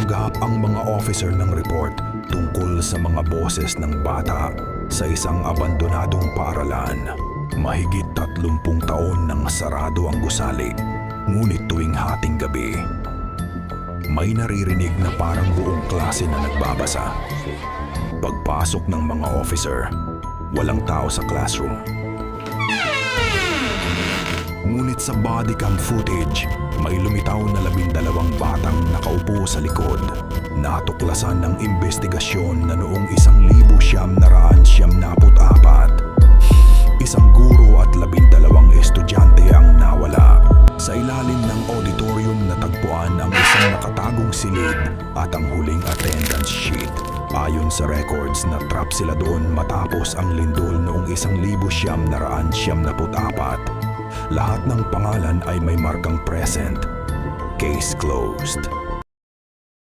Tumanggap ang mga officer ng report tungkol sa mga boses ng bata sa isang abandonadong paaralan. Mahigit 30 taon nang sarado ang gusali, ngunit tuwing hating gabi, may naririnig na parang buong klase na nagbabasa. Pagpasok ng mga officer, walang tao sa classroom. Ngunit sa bodycam footage, may lumitaw na 12 batang nakaupo sa likod. Natuklasan ng investigasyon na noong 1994, isang guro at 12 estudyante ang nawala. Sa ilalim ng auditorium natagpuan ang isang nakatagong silid at ang huling attendance sheet. Ayon sa records, na-trap sila doon matapos ang lindol noong 1994. Lahat ng pangalan ay may markang present. Case closed.